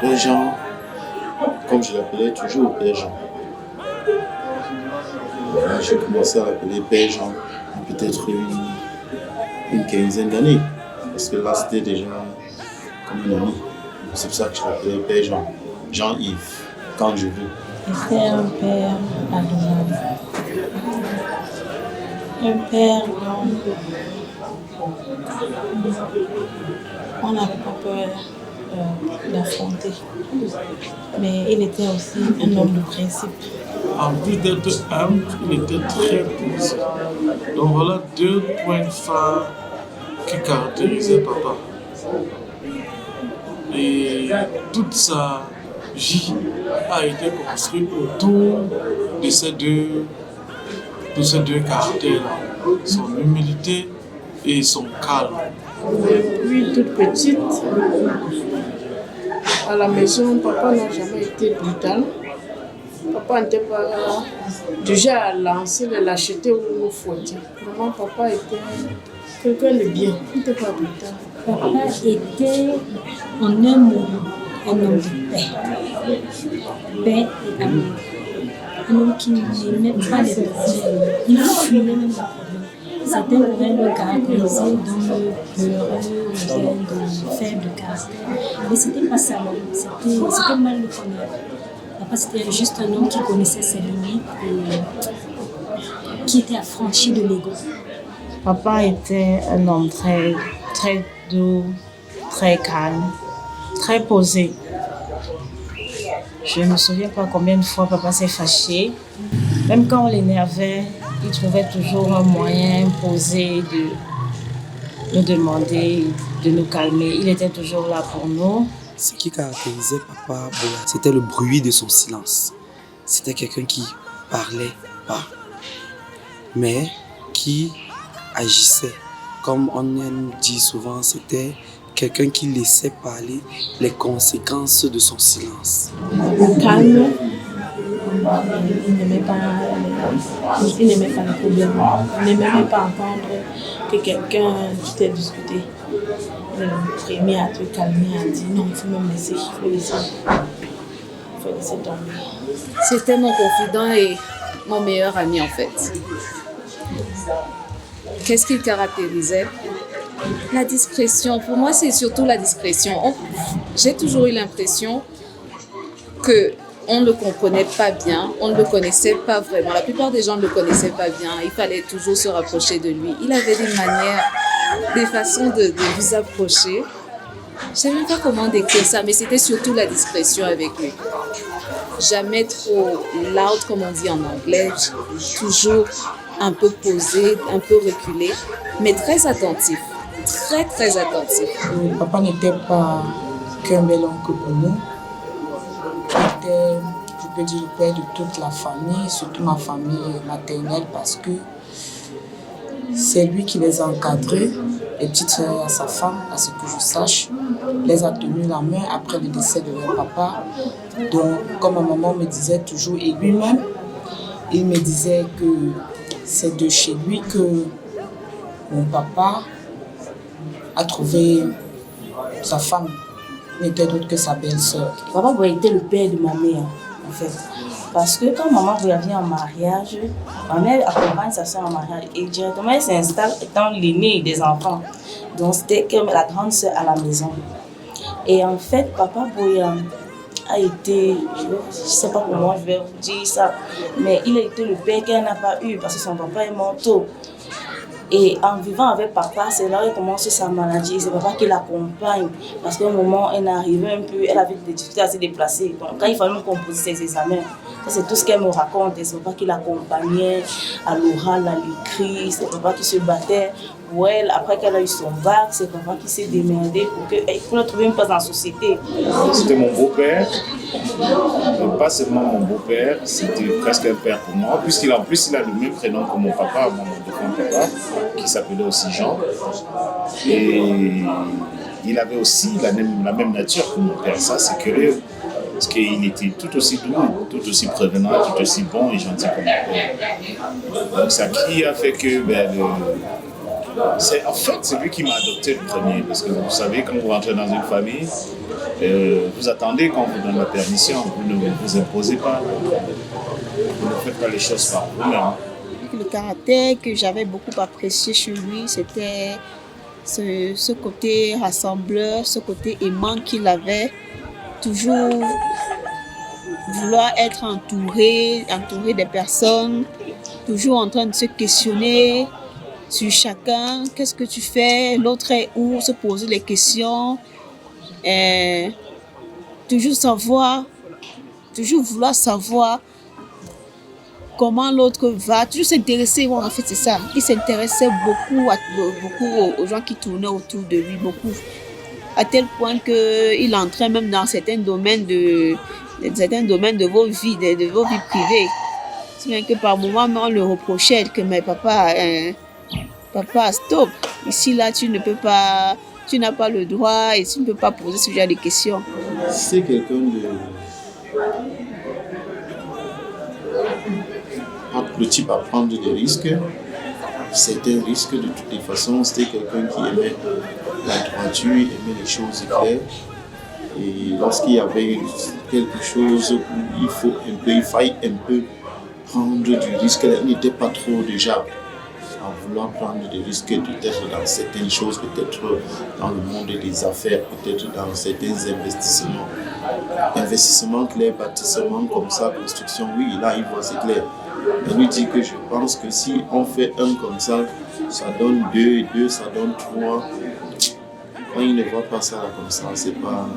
Père Jean, comme je l'appelais toujours Père Jean. J'ai commencé à l'appeler Père Jean peut-être une quinzaine d'années. Parce que là, c'était déjà comme un ami. C'est pour ça que je l'appelais Père Jean. Jean-Yves, quand je veux. C'était un père adorable. Un père on n'avait pas peur d'affronter. Mais il était aussi un homme de principe. En plus d'être humble, il était très posé. Donc voilà 2 points phares qui caractérisaient papa. Et toute sa vie a été construite autour de ces deux caractères-là. Son humilité et son calme. Depuis toute petite, à la maison, papa n'a jamais été brutal. Papa n'était pas déjà à lancer les lâchetés où il faut dire. Vraiment, papa était quelqu'un de bien, il n'était pas brutal. Papa était en un mot un homme de paix. Paix et amour. Un homme qui n'aimait pas les problèmes. Il fuyait même les problèmes. Certains pourraient le caractériser d'homme peureux, de faible caractère. Mais ce n'était pas ça l'homme. C'était mal le connaître. Papa, c'était juste un homme qui connaissait ses limites et qui était affranchi de l'ego. Papa était un homme très, très doux, très calme, très posé. Je ne me souviens pas combien de fois papa s'est fâché. Même quand on l'énervait, il trouvait toujours un moyen posé de nous demander, de nous calmer. Il était toujours là pour nous. Ce qui caractérisait Papa Boya, c'était le bruit de son silence. C'était quelqu'un qui parlait pas, mais qui agissait. Comme on dit souvent, c'était quelqu'un qui laissait parler les conséquences de son silence. Calme, il n'aimait pas les problèmes. Il n'aimait même pas entendre que quelqu'un t'ait discuté. Le premier à te calmer, a dit non, il faut même laisser, il faut laisser tomber. C'était mon confident et mon meilleur ami en fait. Qu'est-ce qu'il caractérisait? La discrétion. Pour moi, c'est surtout la discrétion. J'ai toujours eu l'impression qu'on ne le comprenait pas bien, on ne le connaissait pas vraiment. La plupart des gens ne le connaissaient pas bien. Il fallait toujours se rapprocher de lui. Il avait des manières, des façons de vous approcher. Je ne sais même pas comment décrire ça, mais c'était surtout la discrétion avec lui. Jamais trop loud, comme on dit en anglais, toujours un peu posé, un peu reculé, mais très attentif, très très attentif. Papa n'était pas qu'un bel oncle pour nous. Il était, je peux dire, le père de toute la famille, surtout ma famille maternelle, parce que c'est lui qui les a encadrés. Les petites sœurs à sa femme, à ce que je sache, les a tenus la main après le décès de leur papa. Donc, comme ma maman me disait toujours, et lui-même, il me disait que c'est de chez lui que mon papa a trouvé sa femme. n'était d'autre que sa belle-sœur. Papa Boya était le père de ma mère, en fait. Parce que quand maman Boya vient en mariage, ma mère accompagne sa soeur en mariage et directement elle s'installe étant l'aînée des enfants. Donc c'était comme la grande soeur à la maison. Et en fait, Papa Boya a été, je ne sais pas comment je vais vous dire ça, mais il a été le père qu'elle n'a pas eu parce que son papa est mort tôt. Et en vivant avec papa, c'est là qu'elle commence sa maladie. C'est papa qui l'accompagne. Parce qu'à un moment, elle arrivait un peu, elle avait des difficultés à se déplacer. Donc, quand il fallait me composer ses examens, c'est tout ce qu'elle me raconte. Et c'est papa qui l'accompagnait à l'oral, à l'écrit. C'est papa qui se battait pour elle. Après qu'elle a eu son bac, c'est papa qui s'est démerdé pour le trouver une place dans la société. C'était mon beau-père. Et pas seulement mon beau-père, c'était presque un père pour moi. Puisqu'il en plus, il a le même prénom que mon papa, mon défunt papa, qui s'appelait aussi Jean. Et il avait aussi la même nature que mon père. Ça, c'est curieux. Parce qu'il était tout aussi doux, tout aussi prévenant, tout aussi bon et gentil que mon père. Donc, ça qui a fait que... c'est lui qui m'a adopté le premier. Parce que vous savez, quand vous rentrez dans une famille, vous attendez quand on vous donne la permission. Vous ne vous imposez pas. Vous ne faites pas les choses par vous-même. Le caractère que j'avais beaucoup apprécié chez lui, c'était ce côté rassembleur, ce côté aimant qu'il avait. Toujours vouloir être entouré des personnes, toujours en train de se questionner sur chacun. Qu'est-ce que tu fais? L'autre est où? Se poser les questions. Toujours vouloir savoir comment l'autre va, toujours s'intéresser. En fait, c'est ça. Il s'intéressait beaucoup aux gens qui tournaient autour de lui, beaucoup. À tel point qu'il entrait même dans certains domaines de vos vies, de vos vies privées. C'est bien que par moments, on le reprochait que mais papa, stop. Ici, là, tu n'as pas le droit et tu ne peux pas poser ce genre de questions. C'est quelqu'un le type à prendre des risques. Certains risques, de toutes les façons, c'était quelqu'un qui aimait la droiture, aimait les choses claires. Et lorsqu'il y avait quelque chose où il faille un peu prendre du risque, il n'était pas trop déjà en voulant prendre des risques, peut-être dans certaines choses, peut-être dans le monde des affaires, peut-être dans certains investissements clairs, bâtissements comme ça, construction, oui, là il voit c'est clair. Elle lui dit que je pense que si on fait un comme ça donne 2 et 2, ça donne 3. Quand il ne voit pas ça là, comme ça, c'est pas...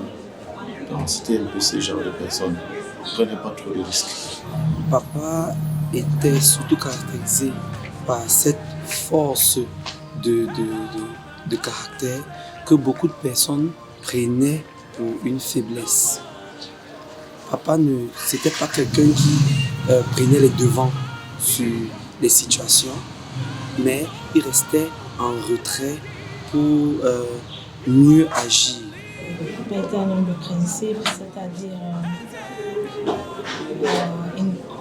Donc c'était un peu ce genre de personne. Ne prenez pas trop de risques. Papa était surtout caractérisé par cette force de caractère que beaucoup de personnes prenaient pour une faiblesse. Papa c'était pas quelqu'un qui prenait les devants sur les situations, mais il restait en retrait pour mieux agir. Papa était un homme de principe, c'est-à-dire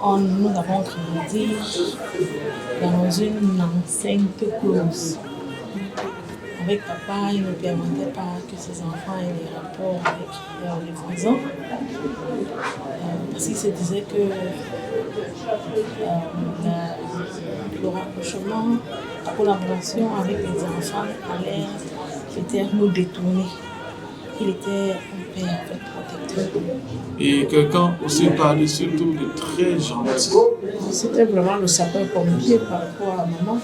nous avons grandi dans une enceinte close. Avec papa, il ne permettait pas que ses enfants aient des rapports avec les voisins. Parce qu'il se disait que le rapprochement, la collaboration avec les enfants allait peut-être nous détourner. Il était un père protecteur. Et quelqu'un aussi par-dessus tout de très gentil. C'était vraiment le sapeur-pompier par rapport à maman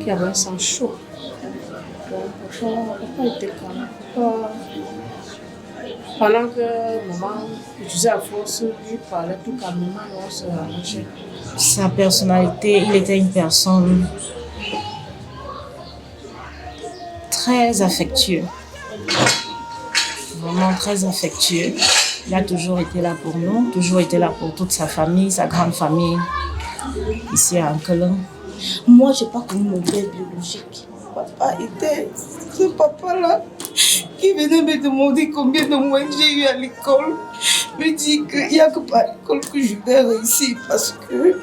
qui avait un sang chaud. Papa était calme. Pendant que maman utilisait la force, lui parlait tout calmement et on se arrangeait. Sa personnalité, il était une personne très affectueuse. Vraiment très affectueux. Il a toujours été là pour nous, toujours été là pour toute sa famille, sa grande famille, ici à Ankelin. Moi, je n'ai pas connu mon père biologique. Papa était ce papa-là qui venait me demander combien de moyens j'ai eu à l'école. Me dit qu'il n'y a que par l'école que je vais réussir parce que...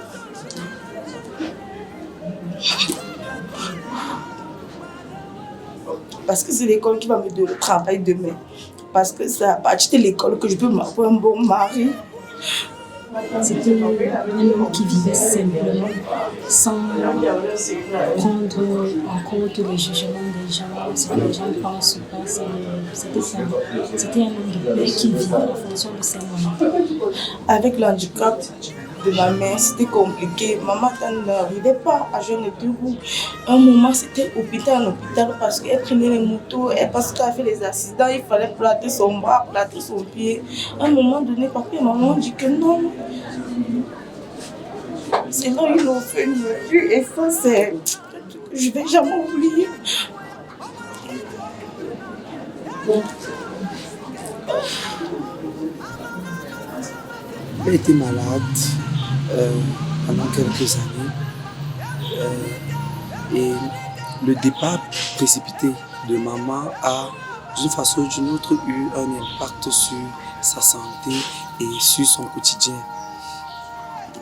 Parce que c'est l'école qui va me donner le travail demain. parce que c'est à partir de l'école que je peux m'avoir un bon mari. C'était un homme qui vivait simplement, sans prendre en compte les jugements des gens, ce que les gens pensent ou pas. C'était ça. C'était un homme de paix qui vivait en fonction de ses moments. Avec le handicap de ma mère, c'était compliqué. Maman n'arrivait pas à joindre deux roues. Un moment, c'était hôpital parce qu'elle prenait les motos, parce qu'elle a fait les accidents, il fallait plater son bras, plater son pied. À un moment donné, papa et maman ont dit que non. Sinon, ils l'ont fait mieux. Et ça, c'est... Je ne vais jamais oublier. Elle était malade pendant quelques années et le départ précipité de maman a d'une façon ou d'une autre eu un impact sur sa santé et sur son quotidien.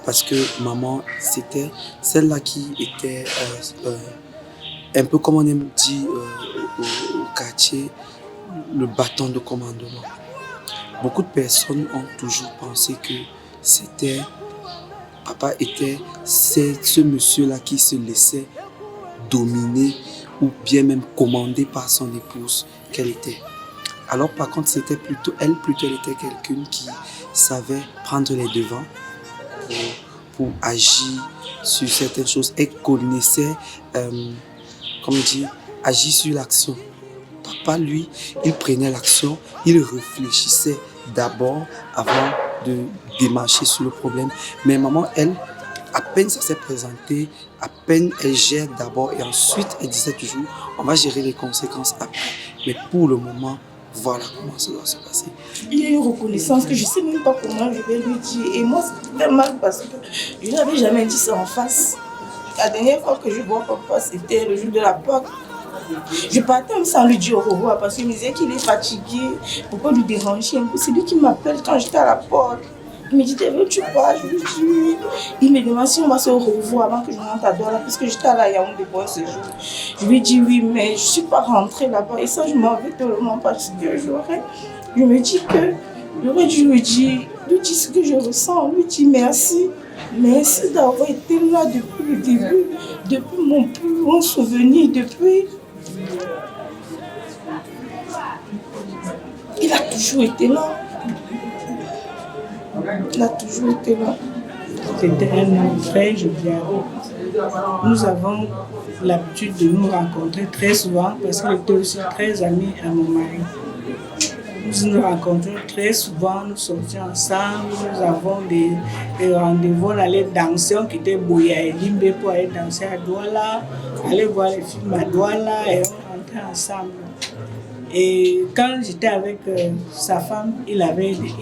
Parce que maman, c'était celle-là qui était un peu comme on aime dire au quartier, le bâton de commandement. Beaucoup de personnes ont toujours pensé que papa était ce monsieur-là qui se laissait dominer ou bien même commander par son épouse qu'elle était. Alors par contre, elle était plutôt quelqu'un qui savait prendre les devants pour agir sur certaines choses. Elle connaissait, agir sur l'action. Papa, lui, il prenait l'action, il réfléchissait d'abord avant de démarcher sur le problème. Mais maman, elle, à peine ça s'est présenté, à peine elle gère d'abord et ensuite elle disait toujours, on va gérer les conséquences après. Mais pour le moment, voilà comment ça doit se passer. Il y a une reconnaissance que je ne sais même pas comment je vais lui dire. Et moi, c'était mal parce que je n'avais jamais dit ça en face. La dernière fois que je vois papa, c'était le jour de la Pâque. Je partais même sans lui dire au revoir parce qu'il me disait qu'il est fatigué. Pourquoi lui déranger un peu? C'est lui qui m'appelle quand j'étais à la porte. Il me dit, tu pars? Je lui dis oui. Il me demande si on va se revoir avant que je rentre à Douala parce que j'étais à la Yaoundé pour ce jour. Je lui dis oui, mais je ne suis pas rentrée là-bas. Et ça, je m'en vais tellement parce que je me dis que j'aurais dû lui dire ce que je ressens. Lui dire merci. Merci d'avoir été là depuis le début, depuis mon plus grand souvenir, depuis... Il a toujours été là. Il a toujours été là. C'était un homme très jovial. Nous avons l'habitude de nous rencontrer très souvent parce qu'il était aussi très ami à mon mari. Nous nous rencontrons très souvent, nous sortions ensemble, nous avons des rendez-vous, on allait danser, on quittait Boya et Limbe pour aller danser à Douala, aller voir les films à Douala et on rentrait ensemble. Et quand j'étais avec sa femme, il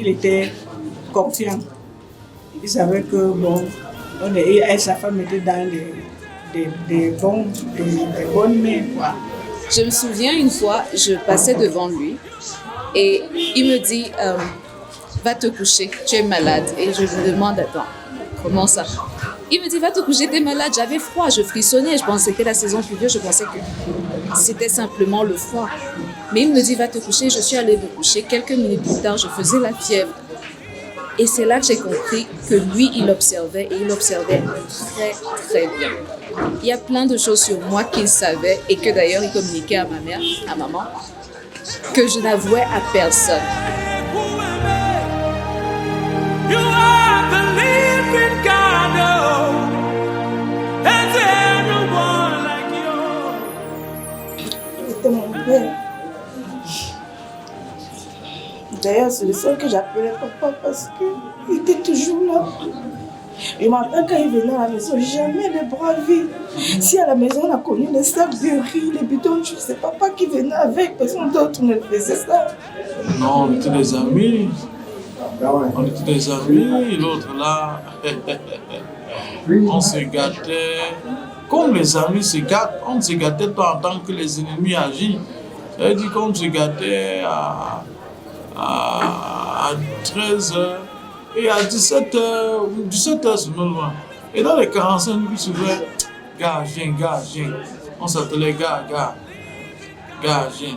était confiant. Il savait que elle et sa femme étaient dans des bonnes mains, quoi. Je me souviens une fois, je passais devant lui et il me dit va te coucher, tu es malade. Et je lui demande attends, comment ça? Il me dit va te coucher, tu es malade. J'avais froid, je frissonnais, je pensais que c'était la saison pluvieuse, je pensais que c'était simplement le froid. Mais il me dit va te coucher, je suis allée me coucher. Quelques minutes plus tard, je faisais la fièvre. Et c'est là que j'ai compris que lui, il observait et il observait très, très bien. Il y a plein de choses sur moi qu'il savait et que d'ailleurs il communiquait à ma mère, à maman, que je n'avouais à personne. C'était mon père. D'ailleurs, c'est le seul que j'appelais papa parce qu'il était toujours là. Je me rappelle quand il venait à la maison, jamais les bras vides. Si à la maison on a connu les sacs de riz, les bidons, c'est papa qui venait avec, personne d'autre ne faisait ça. Non, on était des amis. On était des amis, l'autre là, on se gâtait. Comme les amis se gâtent, on ne se gâtait pas en tant que les ennemis agissent. Ça veut dire qu'on se gâtait à 13h et à 17h c'est non loin. Et dans les 45 minutes, je disais, gars, viens. On s'appelait gars, viens.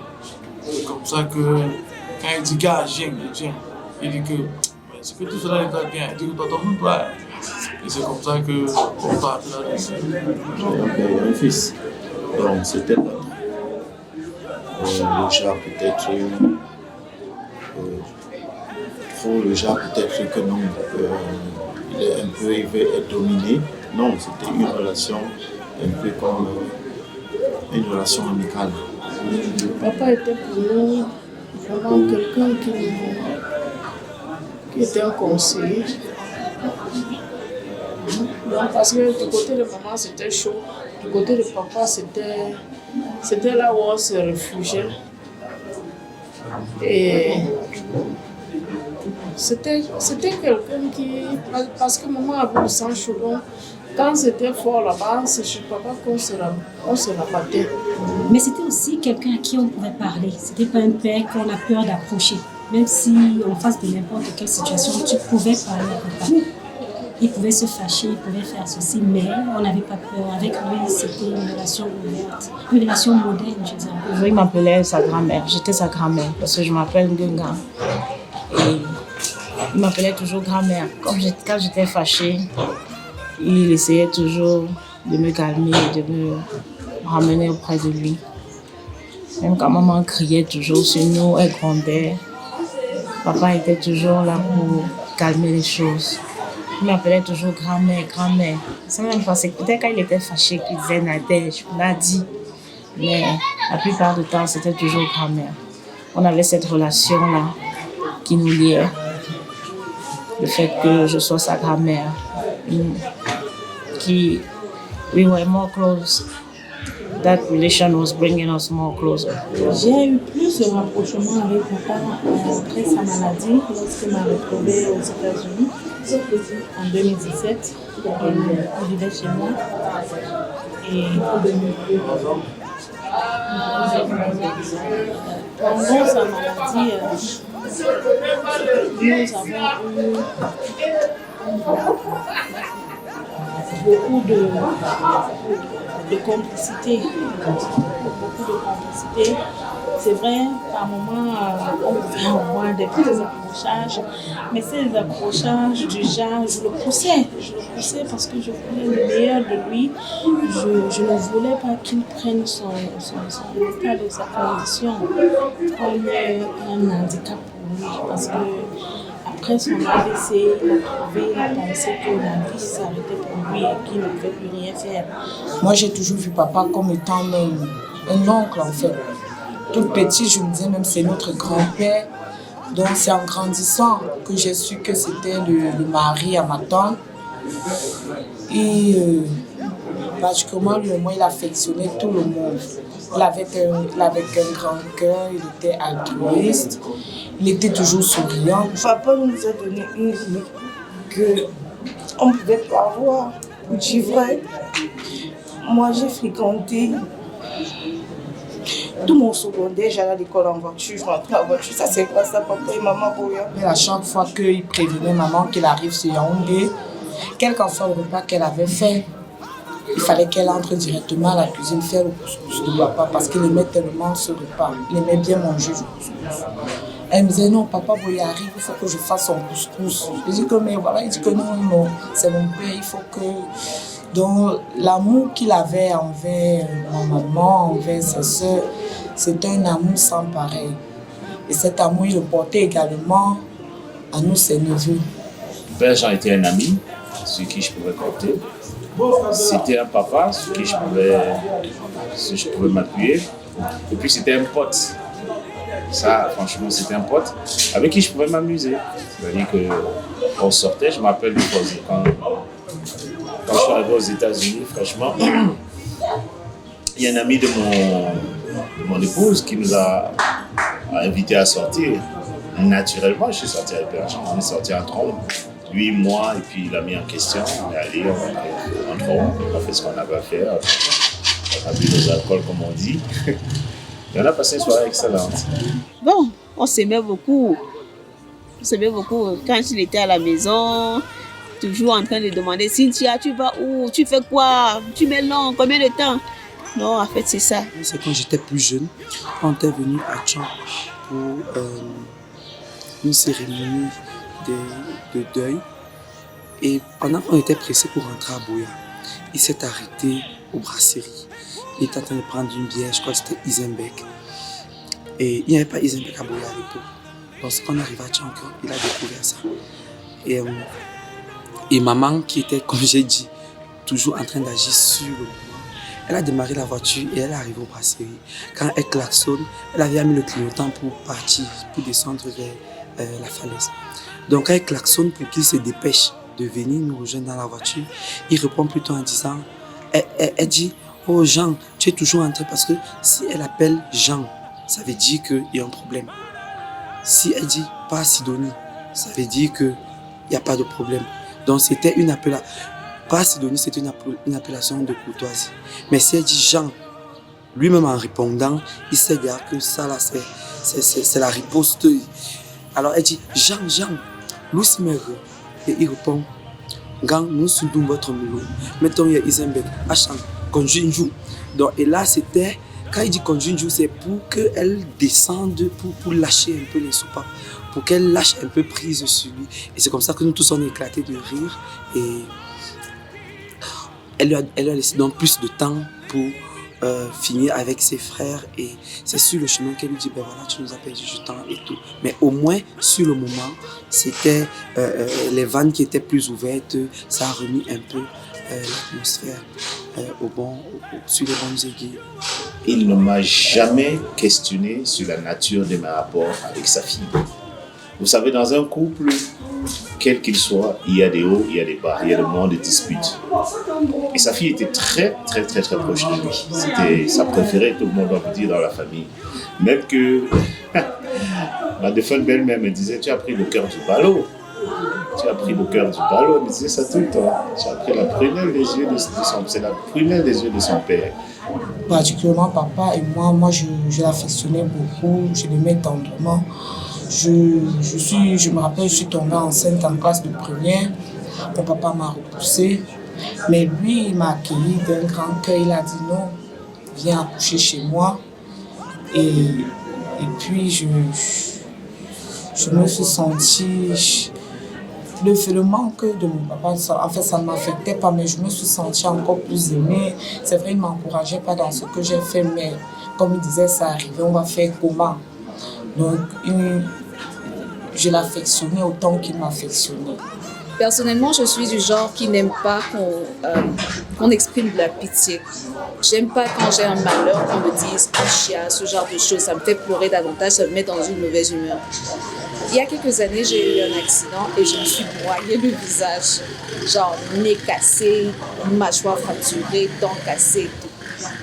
C'est comme ça que quand il dit gars, viens, il dit que c'est que tout cela est bien. Il dit que toi, toi. Et c'est comme ça qu'on part là-dessus. J'ai un père et un fils. Donc c'était le genre peut-être trop le genre peut-être que non, il est un peu, il veut être dominé. Non, c'était une relation un peu comme une relation amicale. Papa était pour nous vraiment quelqu'un qui était un conseiller. Donc, parce que du côté de maman c'était chaud, du côté de papa c'était là où on se réfugiait. Et c'était quelqu'un qui, parce que maman avait le sang chaud, donc quand c'était fort là-bas, c'est chez papa qu'on se rabattait. Mais c'était aussi quelqu'un à qui on pouvait parler. C'était pas un père qu'on a peur d'approcher. Même si en face de n'importe quelle situation, tu pouvais parler à papa. Il pouvait se fâcher, il pouvait faire ceci, mais on n'avait pas peur. Avec lui, c'était une relation ouverte, une relation moderne, je dirais. Il m'appelait sa grand-mère, j'étais sa grand-mère, parce que je m'appelle Ngunga. Et il m'appelait toujours grand-mère. Quand j'étais fâchée, il essayait toujours de me calmer, de me ramener auprès de lui. Même quand maman criait toujours sur nous, elle grondait, papa était toujours là pour calmer les choses. Il m'appelait toujours grand-mère, grand-mère. C'est même parce que peut-être quand il était fâché qu'il disait Nadège, Nadi. Mais la plupart du temps, c'était toujours grand-mère. On avait cette relation-là qui nous liait. Le fait que je sois sa grand-mère. We were more close. That relation was bringing us more closer. J'ai eu plus de rapprochement avec papa après sa maladie, lorsqu'il m'a retrouvée aux États-Unis en 2017. Il vivait chez moi. Et pendant sa maladie, nous avons eu beaucoup de complicité. Beaucoup de complicité. C'est vrai, par moments, on pouvait avoir des petits accrochages, mais ces accrochages du genre, je le poussais parce que je voulais le meilleur de lui. Je ne voulais pas qu'il prenne son état de sa condition comme un handicap pour lui, parce que après son AVC, il a pensé que la vie s'arrêtait pour lui et qu'il ne pouvait plus rien faire. Moi, j'ai toujours vu papa comme étant un oncle, en fait. Toute petite, je me disais même c'est notre grand-père. Donc, c'est en grandissant que j'ai su que c'était le mari à ma tante. Et pratiquement, il affectionnait tout le monde. Il avait un grand cœur, il était altruiste, il était toujours souriant. Papa nous a donné une vie qu'on ne pouvait pas avoir. Du vrai, moi j'ai fréquenté tout mon secondaire, j'allais à l'école en voiture, je rentrais en voiture. Ça c'est grâce à papa et maman Boya. Et à chaque fois qu'il prévenait maman qu'il arrive sur Yaoundé, quel qu'en soit le repas qu'elle avait fait, il fallait qu'elle entre directement à la cuisine faire le couscous de papa parce qu'il aimait tellement ce repas. Il aimait bien manger du couscous. Elle me disait non, papa Boya arrive, il faut que je fasse son couscous. Je dis que mais voilà, il dit que non, c'est mon père, il faut que... Donc l'amour qu'il avait envers ma maman, envers ses soeurs, c'était un amour sans pareil. Et cet amour, il le portait également à nous, ses neveux. Père Jean était un ami sur qui je pouvais compter. C'était un papa sur qui je pouvais m'appuyer. Et puis c'était un pote. Ça, franchement, c'était un pote avec qui je pouvais m'amuser. C'est-à-dire qu'on sortait, je m'appelle quand je suis arrivé aux États-Unis, franchement, il y a un ami de mon épouse qui nous a invités à sortir. Naturellement, je suis sorti avec Père Jean. On est sorti en trombe. Lui, moi, et puis l'ami en question. On est allé en trombe. On a fait ce qu'on avait à faire. On a bu nos alcools, comme on dit. Et on a passé une soirée excellente. Bon, on s'aimait beaucoup. Quand il était à la maison, toujours en train de demander Cynthia, tu vas où? Tu fais quoi? Tu mets long? Combien de temps? Non, en fait, c'est ça. C'est quand j'étais plus jeune, on était venu à Tchang pour une cérémonie de deuil. Et pendant qu'on était pressé pour rentrer à Buea, il s'est arrêté aux brasseries. Il était en train de prendre une bière, je crois que c'était Isenbeck. Et il n'y avait pas Isenbeck à Buea à l'époque. Donc quand on arrive à Tchankon, il a découvert ça. Et maman, qui était, comme j'ai dit, toujours en train d'agir sur le moment, elle a démarré la voiture et elle est arrivée aux brasseries. Quand elle klaxonne, elle avait mis le clignotant pour partir, pour descendre vers la falaise. Donc quand elle klaxonne pour qu'il se dépêche de venir nous rejoindre dans la voiture, il répond plutôt en disant, elle dit, oh Jean, tu es toujours en train, parce que si elle appelle Jean, ça veut dire qu'il y a un problème. Si elle dit pas Sidonie, ça veut dire qu'il n'y a pas de problème. Donc c'était une appellation, pas Sidonie, c'était une appellation de courtoisie. Mais si elle dit Jean, lui-même en répondant, il sait bien que ça là, c'est la riposte. Alors elle dit Jean, Lucie Mère. Et il répond, quand nous sommes dans votre milieu, mettons il y a Isenbeck, Achan, Konjinju. Donc, et là, c'était, quand il dit Konjinju, c'est pour qu'elle descende, pour lâcher un peu les soupapes, pour qu'elle lâche un peu prise sur lui. Et c'est comme ça que nous tous on a éclaté de rire. Et elle lui a laissé donc plus de temps pour finir avec ses frères. Et c'est sur le chemin qu'elle lui dit, ben voilà, tu nous as perdu du temps et tout. Mais au moins, sur le moment, c'était les vannes qui étaient plus ouvertes, ça a remis un peu l'atmosphère sur les bonnes aiguilles. Il ne m'a jamais questionné sur la nature de mes rapports avec sa fille. Vous savez, dans un couple, quel qu'il soit, il y a des hauts, il y a des bas, il y a des moments de dispute. Et sa fille était très proche de lui. C'était sa préférée, tout le monde va vous dire, dans la famille. Même que ma défunte belle-mère me disait, tu as pris le cœur du ballot. Tu as pris le cœur du ballot, elle me disait ça tout le temps. Tu as pris la prunelle des yeux de son, c'est la prunelle des yeux de son père. Particulièrement papa et moi je l'affectionnais beaucoup, je l'aimais tendrement. Je me rappelle, je suis tombée enceinte en classe de première. Mon papa m'a repoussée. Mais lui, il m'a accueilli d'un grand cœur. Il a dit non, viens accoucher chez moi. Et puis, je me suis sentie... Le manque de mon papa, en fait, ça ne m'affectait pas, mais je me suis sentie encore plus aimée. C'est vrai, il ne m'encourageait pas dans ce que j'ai fait, mais comme il disait, ça arrivait, on va faire comment? Donc, je l'affectionnais autant qu'il m'affectionnait. Personnellement, je suis du genre qui n'aime pas qu'on exprime de la pitié. J'aime pas quand j'ai un malheur, qu'on me dise « chia », ce genre de choses. Ça me fait pleurer davantage, ça me met dans une mauvaise humeur. Il y a quelques années, j'ai eu un accident et je me suis broyé le visage. Genre nez cassé, mâchoire fracturée, dents cassées et tout.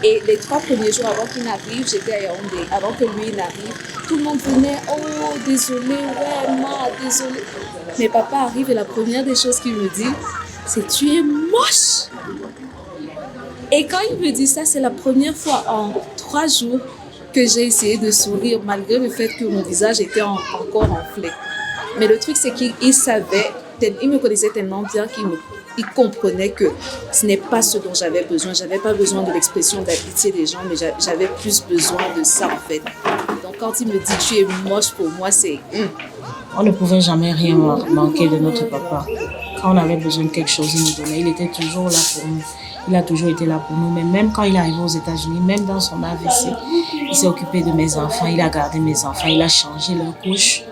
Et les 3 premiers jours avant qu'il n'arrive, j'étais à Yaoundé. Avant que lui n'arrive, tout le monde venait « Oh, désolé, ouais, ma, désolé ». Mais papa arrive et la première des choses qu'il me dit, c'est « Tu es moche !» Et quand il me dit ça, c'est la première fois en 3 jours que j'ai essayé de sourire, malgré le fait que mon visage était encore enflé. Mais le truc, c'est qu'il savait, il me connaissait tellement bien qu'il comprenait que ce n'est pas ce dont j'avais besoin. Je n'avais pas besoin de l'expression de la pitié des gens, mais j'avais plus besoin de ça en fait. Donc quand il me dit « Tu es moche », pour moi, c'est... On ne pouvait jamais rien manquer de notre papa. Quand on avait besoin de quelque chose, il nous donnait. Il était toujours là pour nous. Il a toujours été là pour nous. Mais même quand il est arrivé aux États-Unis, même dans son AVC, il s'est occupé de mes enfants. Il a gardé mes enfants. Il a changé leur couche.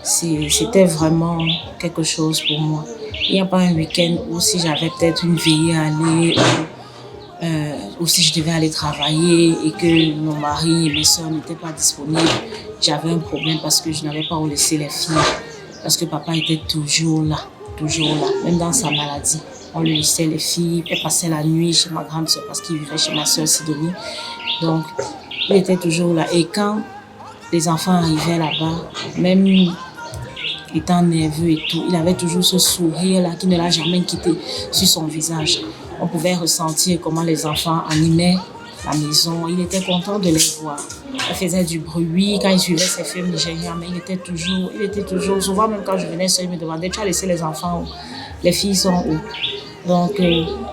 C'était vraiment quelque chose pour moi. Il n'y a pas un week-end où si j'avais peut-être une veillée à aller, ou si je devais aller travailler et que mon mari et mes soeurs n'étaient pas disponibles, j'avais un problème parce que je n'avais pas où laisser les filles. Parce que papa était toujours là, même dans sa maladie. On lui laissait les filles, elle passait la nuit chez ma grande soeur parce qu'il vivait chez ma soeur Sidonie. Donc, il était toujours là. Et quand les enfants arrivaient là-bas, même étant nerveux et tout, il avait toujours ce sourire-là qui ne l'a jamais quitté sur son visage. On pouvait ressentir comment les enfants animaient la maison. Il était content de les voir. Il faisait du bruit quand il suivait ses films nigériens, mais il était toujours, souvent même quand je venais seul, il me demandait, tu as laissé les enfants où? Les filles sont où? Donc,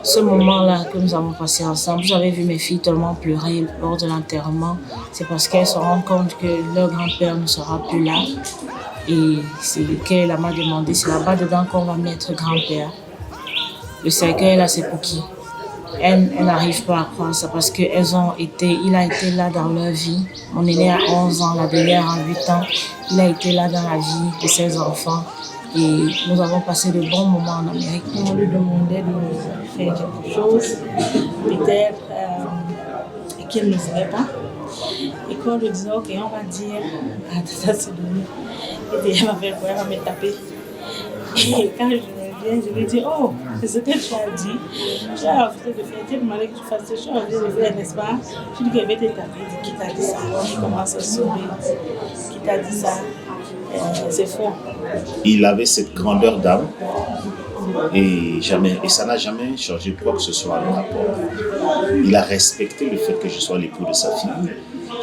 ce moment-là que nous avons passé ensemble, vous avez vu mes filles tellement pleurer lors de l'enterrement, c'est parce qu'elles se rendent compte que leur grand-père ne sera plus là. Et c'est qu'elle m'a demandé, c'est là-bas dedans qu'on va mettre grand-père. Le cercueil là, c'est pour qui? Elle n'arrive pas à croire ça parce qu'il a été là dans leur vie. Mon aîné a 11 ans, la dernière a 8 ans. Il a été là dans la vie de ses enfants. Et nous avons passé de bons moments en Amérique. On lui demandait de faire quelque chose, peut-être qu'il ne voulait pas. Et quand on lui disait, ok, on va dire, ça c'est donné. Et puis elle m'a fait quoi? Elle va me taper. Et quand je reviens, je lui dis, oh, c'est ce que tu as dit. Tu as refusé de faire, tu as demandé que tu fasses ce que tu as refusé de faire, n'est-ce pas? Je dis qu'elle va te taper. Qui t'a dit ça? Je commence à sourire. Qui t'a dit ça? C'est faux. Il avait cette grandeur d'âme et ça n'a jamais changé quoi que ce soit le rapport. Il a respecté le fait que je sois l'époux de sa fille.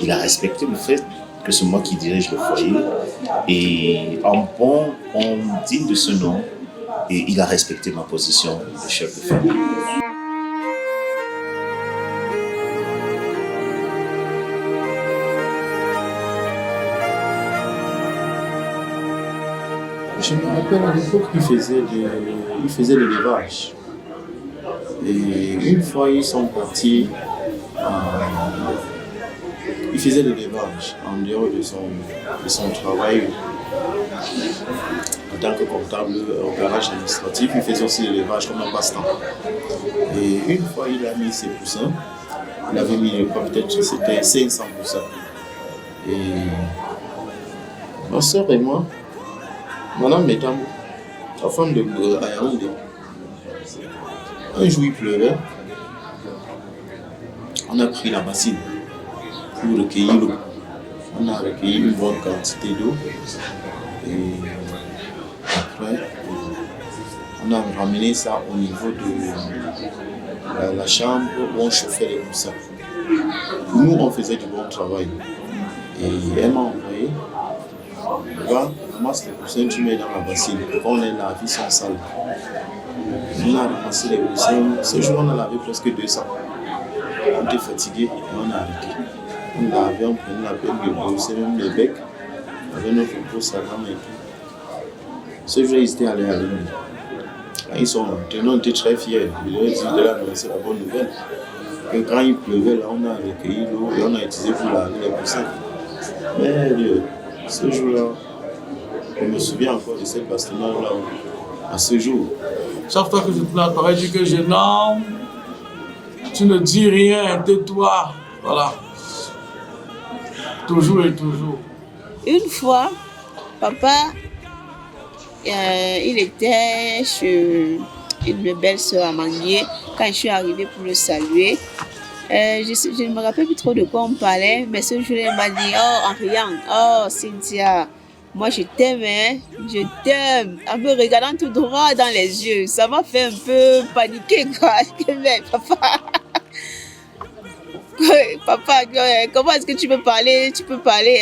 Il a respecté le fait que c'est moi qui dirige le foyer. Et en bon homme digne de ce nom, et il a respecté ma position de chef de famille. Je me rappelle à l'époque qu'il faisait l'élevage. Et une fois, ils sont partis, il faisait l'élevage en dehors de son travail. En tant que comptable au garage administratif, il faisait aussi l'élevage comme un passe-temps. Et une fois, il a mis ses poussins. Il avait mis, peut-être c'était 500 poussins. Et ma soeur et moi, Madame Métam, la femme de Ayaoundé, un jour il pleuvait, on a pris la bassine pour recueillir l'eau. On a recueilli une bonne quantité d'eau et après on a ramené ça au niveau de la chambre où on chauffait les poussins. Nous on faisait du bon travail et elle m'a envoyé. Va, ramasse les poussins, tu mets dans la bassine. Quand on est lavé, ils sont sales. On a ramassé les poussins. Ce jour, on a lavé presque 200. On était fatigué et on a arrêté. On lavait, on prenait la peine de brosser même les becs avec notre brosse à dents et tout. Ce jour, ils étaient allés à l'île. Quand ils sont rentrés, on était très fiers. Ils leur ont dit de l'annoncer la bonne nouvelle. Que quand il pleuvait, là, on a recueilli l'eau et on a utilisé pour laver les poussins. Mais ce jour-là, je me souviens encore de cette bastonade-là, à ce jour. Chaque fois que je te l'appareil, je dis que jeune homme, tu ne dis rien, tais-toi. Voilà. Toujours et toujours. Une fois, papa, il était chez une belle-sœur à Manguier. Quand je suis arrivée pour le saluer, je ne me rappelle plus trop de quoi on parlait, mais ce jour-là, il m'a dit, oh, en riant, oh, Cynthia, moi je t'aime, hein, je t'aime. En me regardant tout droit dans les yeux, ça m'a fait un peu paniquer, quoi. Mais papa, comment est-ce que tu peux parler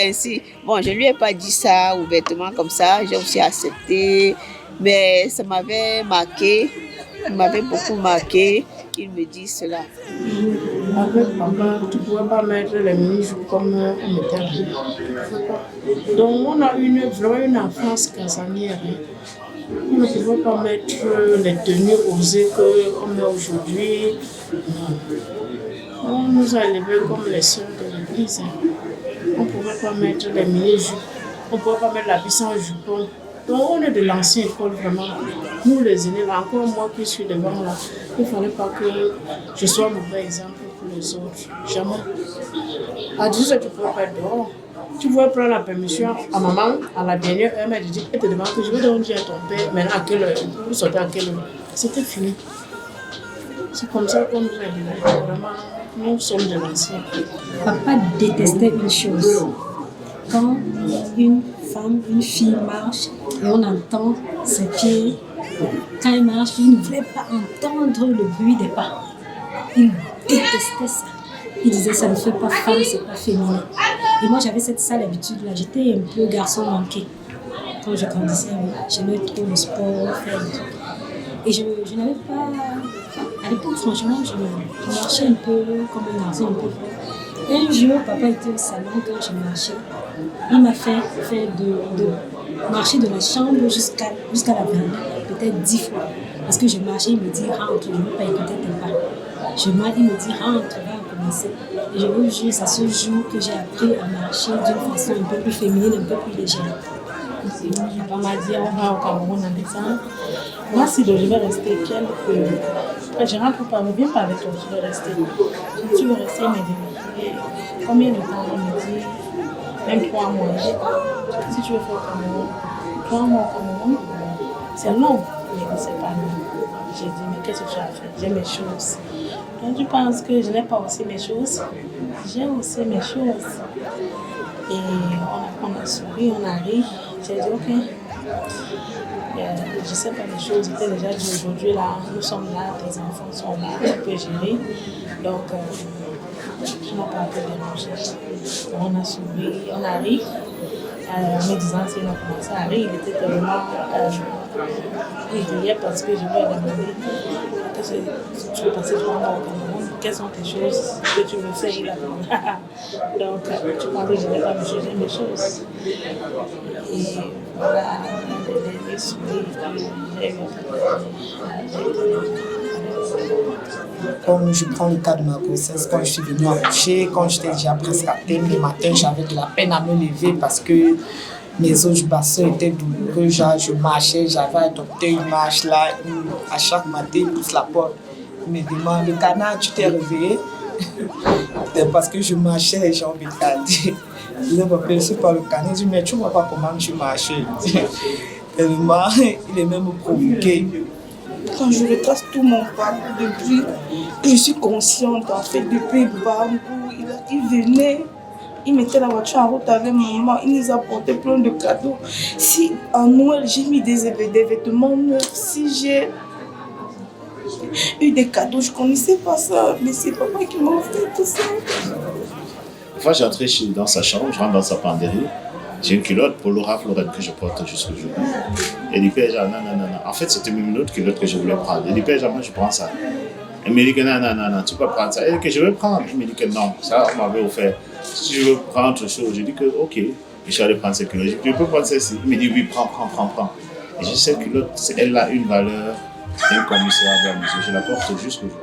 ainsi? Bon, je ne lui ai pas dit ça ouvertement comme ça, j'ai aussi accepté, mais ça m'avait marqué, il m'avait beaucoup marqué. Il me dit cela. Avec papa, tu ne pouvais pas mettre les mini-jours comme on mettait avant. Donc on a vraiment une enfance casanière. On ne pouvait pas mettre les tenues osées qu'on met aujourd'hui. On nous a élevés comme les sœurs de l'église. On ne pouvait pas mettre les mini-jupes. On ne pouvait pas mettre l'habit sans jupon. Donc on est de l'ancienne école vraiment. Nous les aînés, là, encore moi qui suis devant là, il ne fallait pas que je sois un mauvais exemple pour les autres. Jamais. À 18 ans, tu ne pouvais pas être dehors. Tu pouvais prendre la permission à maman, à la dernière heure, elle dit, elle te demande que je vais donner à ton père, maintenant à quelle heure, vous sortez à quelle heure. C'était fini. C'est comme ça qu'on nous a dit, vraiment, nous sommes de l'ancien. Papa détestait une chose. Quand une fille marche et on entend ses pieds, quand elle marche, il ne voulait pas entendre le bruit des pas. Il détestait ça. Il disait ça ne fait pas femme, c'est pas féminin. Et moi j'avais cette sale habitude-là. J'étais un peu garçon manqué. Quand je grandissais, j'aimais trop le sport, faire des trucs. Et je n'avais pas... À l'époque, franchement, je marchais un peu comme un garçon, un peu fort. Un jour, papa était au salon quand je marchais. Il m'a fait de marcher de la chambre jusqu'à la véranda, peut-être 10 fois. Parce que je marchais, il me dit rentre, je ne veux pas écouter tes pas. Il me dit rentre, on va commencer. Et je vous jure, c'est à ce jour que j'ai appris à marcher d'une façon un peu plus féminine, un peu plus légère. On m'a dit on va au Cameroun en décembre. Moi, si je vais rester après je rentre pas, mais viens pas avec toi, je vais rester. Si tu veux rester, il me dit combien de temps? Il me dit même 3 mois. Si tu veux faire au Cameroun, 3 mois au Cameroun, c'est long. Mais c'est pas long. J'ai dit, mais qu'est-ce que tu as fait? J'ai mes choses. Donc tu penses que je n'ai pas aussi mes choses? J'ai aussi mes choses. Et on a souri, on a ri. J'ai dit, ok. Je sais pas, les choses étaient déjà dit aujourd'hui, là, nous sommes là, tes enfants sont là, tu peux gérer. Donc, je n'ai pas été dérangée. On a souri, on a ri. Me disant s'il a commencé à rire, il était tellement... il riait parce que je lui ai demandé qu'est-ce que tu veux passer 3 mois au Cameroun, quelles sont tes choses que tu veux faire là-bas. Donc, tu penses que je n'ai pas changé mes choses. Et voilà, les sourires, j'ai eu Comme je prends le cas de ma grossesse, quand je suis venue accoucher, quand j'étais déjà presque à terme, le matin, j'avais de la peine à me lever parce que mes os bassins étaient douloureux. Je marchais, j'avais adopté une marche là, à chaque matin, il pousse la porte. Il me demande, le canard, tu t'es réveillé? Parce que je marchais, les jambes étalées. Je disais, papa, je suis pas le canard. Je dis, mais tu ne vois pas comment tu marches. Tellement, il est même provoqué. Quand je retrace tout mon parcours depuis que je suis consciente, en fait, depuis Bambou, il venait, il mettait la voiture en route avec maman, il nous apportait plein de cadeaux. Si en Noël j'ai mis des vêtements neufs, si j'ai eu des cadeaux, je ne connaissais pas ça, mais c'est papa qui m'a offert tout ça. Une fois, j'entrais dans sa chambre, je rentre dans sa penderie. J'ai une culotte Polo Ralph Lauren que je porte jusqu'au jour. Et il dit, non. En fait, c'était même une autre culotte que je voulais prendre. Il dit, moi, je prends ça. Il me dit que non, tu peux prendre ça. Il dit que je vais prendre. Il me dit que non, ça, on m'avait offert. Si je veux prendre autre chose, je dis que ok. Et je suis allé prendre cette culotte. Je dis, tu peux prendre celle-ci. Il me dit, oui, prends. Et j'ai dit, cette culotte, elle a une valeur incommensurable à mes yeux. Je la porte jusqu'au jour.